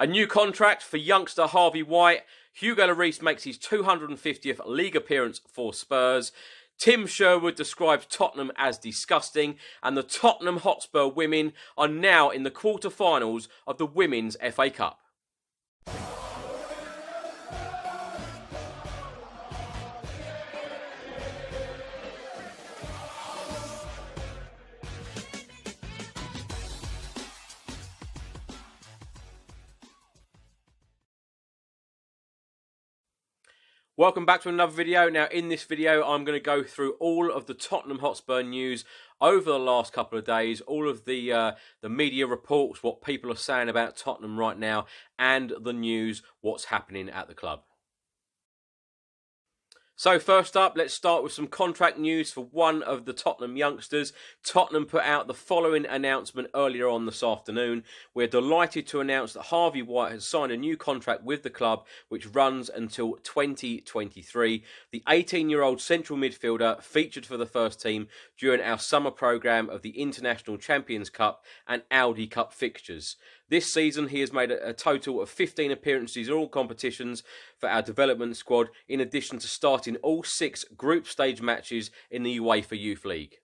A new contract for youngster Harvey White. Hugo Lloris makes his 250th league appearance for Spurs. Tim Sherwood describes Tottenham as disgusting. And the Tottenham Hotspur women are now in the quarter-finals of the Women's FA Cup. Welcome back to another video. Now in this video I'm going to go through all of the Tottenham Hotspur news over the last couple of days, all of the media reports, what people are saying about Tottenham right now, and the news, what's happening at the club. So first up, let's start with some contract news for one of the Tottenham youngsters. Tottenham put out the following announcement earlier on this afternoon. We're delighted to announce that Harvey White has signed a new contract with the club, which runs until 2023. The 18-year-old central midfielder featured for the first team during our summer programme of the International Champions Cup and Audi Cup fixtures. This season, he has made a total of 15 appearances in all competitions for our development squad, in addition to starting all 6 group stage matches in the UEFA Youth League.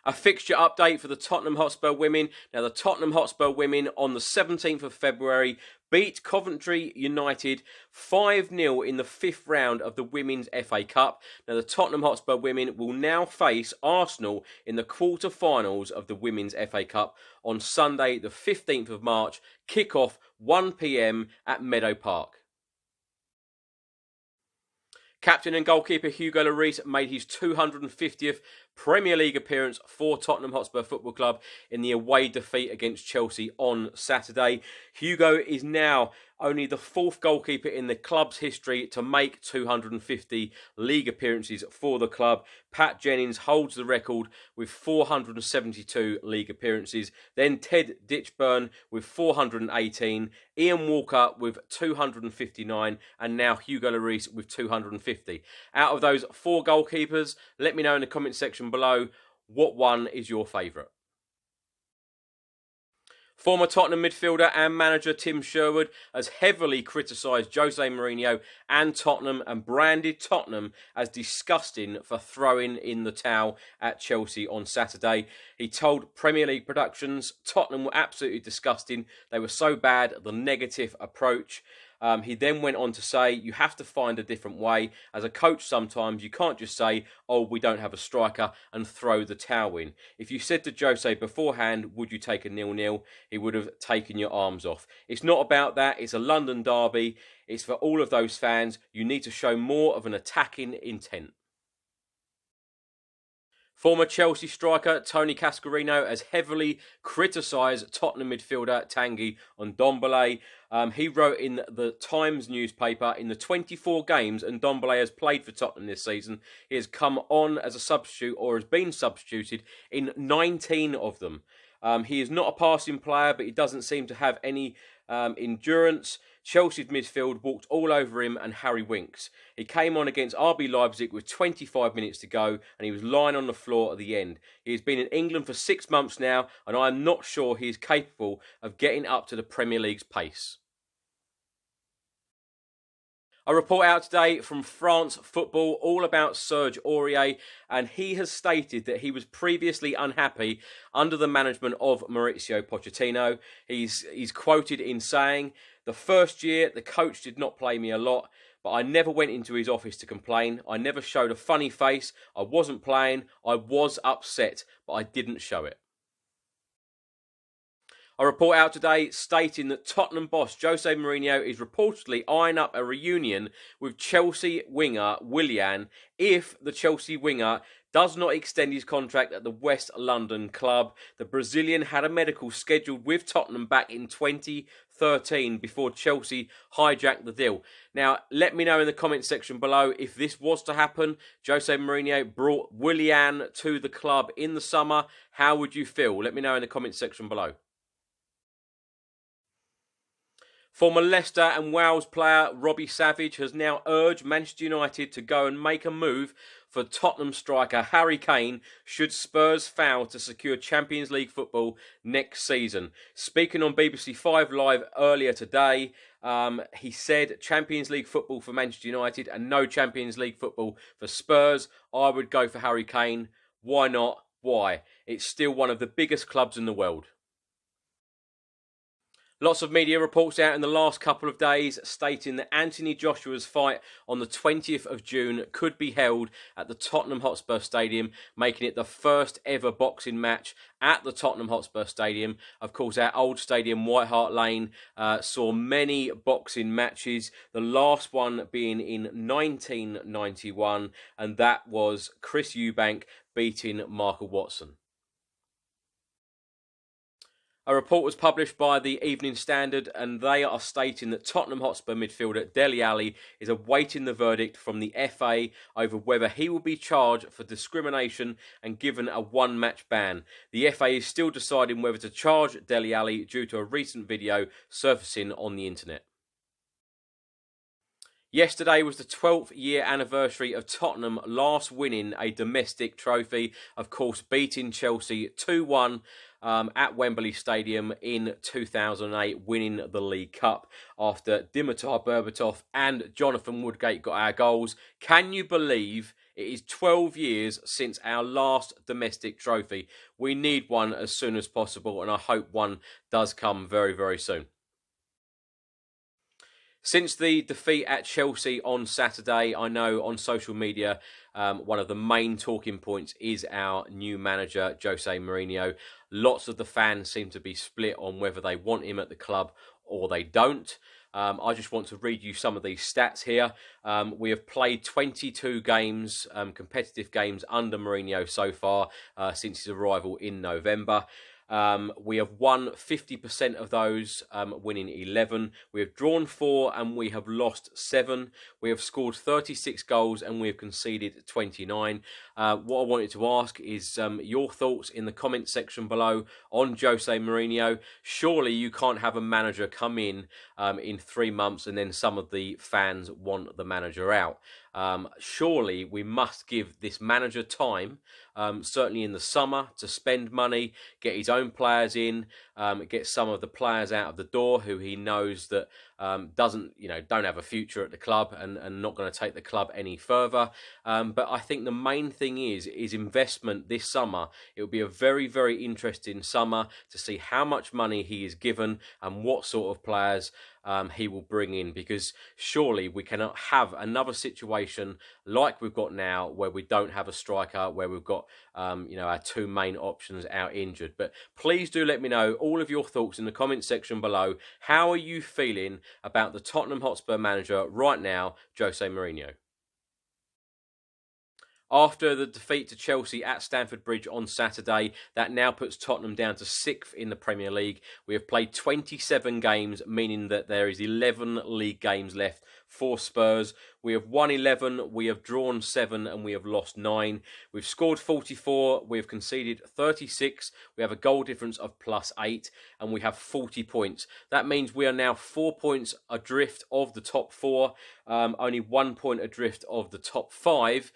A fixture update for the Tottenham Hotspur women. Now, the Tottenham Hotspur women on the 17th of February beat Coventry United 5-0 in the 5th round of the Women's FA Cup. Now, the Tottenham Hotspur women will now face Arsenal in the quarter-finals of the Women's FA Cup on Sunday, the 15th of March. Kick-off 1 p.m. at Meadow Park. Captain and goalkeeper Hugo Lloris made his 250th Premier League appearance for Tottenham Hotspur Football Club in the away defeat against Chelsea on Saturday. Hugo is now only the 4th goalkeeper in the club's history to make 250 league appearances for the club. Pat Jennings holds the record with 472 league appearances. Then Ted Ditchburn with 418, Ian Walker with 259, and now Hugo Lloris with 250. Out of those 4 goalkeepers, let me know in the comment section below what one is your favourite. Former Tottenham midfielder and manager Tim Sherwood has heavily criticised Jose Mourinho and Tottenham and branded Tottenham as disgusting for throwing in the towel at Chelsea on Saturday. He told Premier League Productions Tottenham were absolutely disgusting. They were so bad, the negative approach. He then went on to say, you have to find a different way. As a coach, sometimes you can't just say, oh, we don't have a striker, and throw the towel in. If you said to Jose beforehand, would you take a 0-0? He would have taken your arms off. It's not about that. It's a London derby. It's for all of those fans. You need to show more of an attacking intent. Former Chelsea striker Tony Cascarino has heavily criticised Tottenham midfielder Tanguy Ndombele. He wrote in the Times newspaper, in the 24 games Ndombele has played for Tottenham this season, he has come on as a substitute or has been substituted in 19 of them. He is not a passing player, but he doesn't seem to have any endurance. Chelsea's midfield walked all over him and Harry Winks. He came on against RB Leipzig with 25 minutes to go and he was lying on the floor at the end. He has been in England for 6 months now and I am not sure he is capable of getting up to the Premier League's pace. A report out today from France Football all about Serge Aurier, and he has stated that he was previously unhappy under the management of Mauricio Pochettino. He's quoted in saying, the first year the coach did not play me a lot, but I never went into his office to complain. I never showed a funny face. I wasn't playing. I was upset, but I didn't show it. A report out today stating that Tottenham boss Jose Mourinho is reportedly eyeing up a reunion with Chelsea winger Willian if the Chelsea winger does not extend his contract at the West London club. The Brazilian had a medical scheduled with Tottenham back in 2013 before Chelsea hijacked the deal. Now, let me know in the comment section below if this was to happen. Jose Mourinho brought Willian to the club in the summer. How would you feel? Let me know in the comment section below. Former Leicester and Wales player Robbie Savage has now urged Manchester United to go and make a move for Tottenham striker Harry Kane should Spurs fail to secure Champions League football next season. Speaking on BBC 5 Live earlier today, he said Champions League football for Manchester United and no Champions League football for Spurs. I would go for Harry Kane. Why not? Why? It's still one of the biggest clubs in the world. Lots of media reports out in the last couple of days stating that Anthony Joshua's fight on the 20th of June could be held at the Tottenham Hotspur Stadium, making it the first ever boxing match at the Tottenham Hotspur Stadium. Of course, our old stadium, White Hart Lane, saw many boxing matches, the last one being in 1991, and that was Chris Eubank beating Michael Watson. A report was published by the Evening Standard and they are stating that Tottenham Hotspur midfielder Dele Alli is awaiting the verdict from the FA over whether he will be charged for discrimination and given a one-match ban. The FA is still deciding whether to charge Dele Alli due to a recent video surfacing on the internet. Yesterday was the 12th year anniversary of Tottenham last winning a domestic trophy, of course beating Chelsea 2-1 at Wembley Stadium in 2008, winning the League Cup after Dimitar Berbatov and Jonathan Woodgate got our goals. Can you believe it is 12 years since our last domestic trophy? We need one as soon as possible and I hope one does come very, very soon. Since the defeat at Chelsea on Saturday, I know on social media one of the main talking points is our new manager, Jose Mourinho. Lots of the fans seem to be split on whether they want him at the club or they don't. I just want to read you some of these stats here. We have played 22 games, competitive games under Mourinho so far since his arrival in November. We have won 50% of those, winning 11. We have drawn 4 and we have lost 7. We have scored 36 goals and we have conceded 29. What I wanted to ask is your thoughts in the comment section below on Jose Mourinho. Surely you can't have a manager come in 3 months and then some of the fans want the manager out. Surely we must give this manager time, certainly in the summer, to spend money, get his own players in, get some of the players out of the door who he knows that don't have a future at the club and not going to take the club any further. But I think the main thing is investment this summer. It will be a very, very interesting summer to see how much money he is given and what sort of players he will bring in, because surely we cannot have another situation like we've got now where we don't have a striker, where we've got our 2 main options out injured. But please do let me know all of your thoughts in the comment section below. How are you feeling about the Tottenham Hotspur manager right now, Jose Mourinho? After the defeat to Chelsea at Stamford Bridge on Saturday, that now puts Tottenham down to 6th in the Premier League. We have played 27 games, meaning that there is 11 league games left for Spurs. We have won 11, we have drawn 7 and we have lost 9. We've scored 44, we have conceded 36, we have a goal difference of +8 and we have 40 points. That means we are now 4 points adrift of the top 4, only 1 point adrift of the top 5,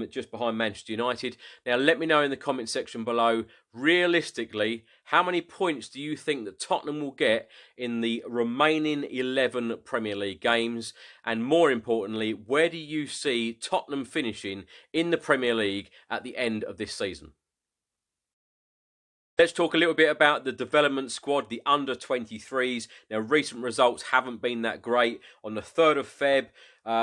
just behind Manchester United. Now let me know in the comment section below, realistically, how many points do you think that Tottenham will get in the remaining 11 Premier League games? And more importantly, where do you see Tottenham finishing in the Premier League at the end of this season? Let's talk a little bit about the development squad, the under-23s. Now, recent results haven't been that great. On the 3rd of Feb,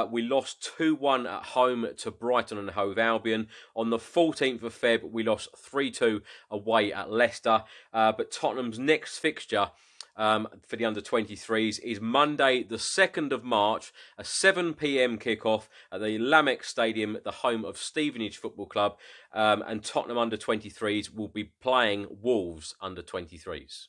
we lost 2-1 at home to Brighton and Hove Albion. On the 14th of Feb, we lost 3-2 away at Leicester. But Tottenham's next fixture for the under-23s is Monday the 2nd of March, a 7 p.m. kickoff at the Lamex Stadium, the home of Stevenage Football Club, and Tottenham under-23s will be playing Wolves under-23s.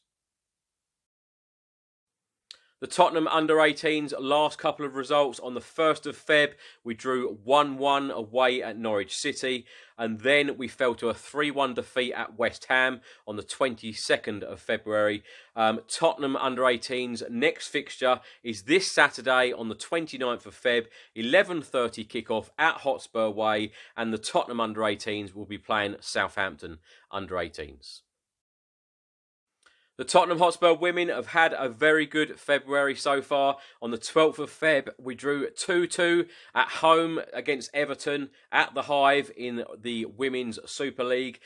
The Tottenham under-18s last couple of results. On the 1st of Feb, we drew 1-1 away at Norwich City, and then we fell to a 3-1 defeat at West Ham on the 22nd of February. Tottenham under-18s next fixture is this Saturday on the 29th of Feb, 11:30 kickoff at Hotspur Way, and the Tottenham under-18s will be playing Southampton under-18s. The Tottenham Hotspur women have had a very good February so far. On the 12th of Feb, we drew 2-2 at home against Everton at the Hive in the Women's Super League.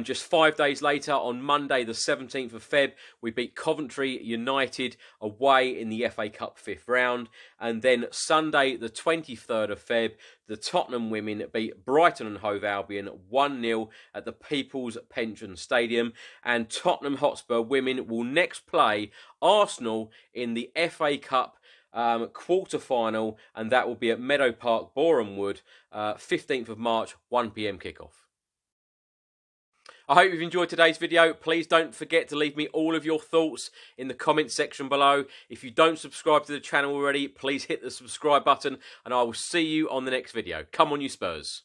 Just 5 days later, on Monday the 17th of Feb, we beat Coventry United away in the FA Cup 5th round. And then Sunday the 23rd of Feb, the Tottenham women beat Brighton and Hove Albion 1-0 at the People's Pension Stadium. And Tottenham Hotspur women will next play Arsenal in the FA Cup quarter-final, and that will be at Meadow Park, Boreham Wood, 15th of March, 1 p.m. kickoff. I hope you've enjoyed today's video. Please don't forget to leave me all of your thoughts in the comments section below. If you don't subscribe to the channel already, please hit the subscribe button, and I will see you on the next video. Come on, you Spurs.